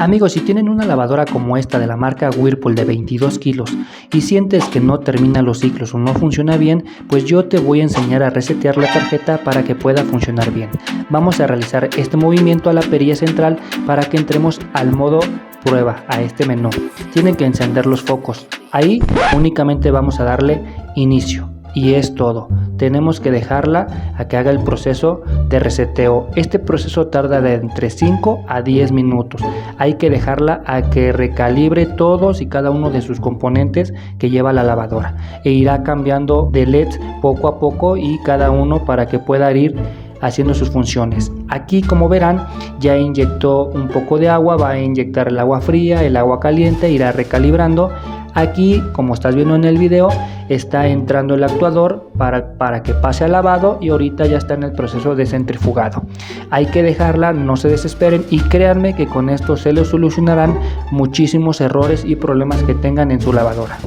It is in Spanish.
Amigos, si tienen una lavadora como esta de la marca Whirlpool de 22 kilos y sientes que no termina los ciclos o no funciona bien, pues yo te voy a enseñar a resetear la tarjeta para que pueda funcionar bien. Vamos a realizar este movimiento a la perilla central para que entremos al modo prueba, a este menú. Tienen que encender los focos. Ahí únicamente vamos a darle inicio. Y es todo. Tenemos que dejarla a que haga el proceso de reseteo. Este proceso tarda de entre 5 a 10 minutos. Hay que dejarla a que recalibre todos y cada uno de sus componentes que lleva la lavadora. E irá cambiando de LEDs poco a poco y cada uno para que pueda ir haciendo sus funciones. Aquí, como verán, ya inyectó un poco de agua, va a inyectar el agua fría, el agua caliente, irá recalibrando. Aquí, como estás viendo en el video, está entrando el actuador para que pase al lavado y ahorita ya está en el proceso de centrifugado. Hay que dejarla, no se desesperen y créanme que con esto se les solucionarán muchísimos errores y problemas que tengan en su lavadora.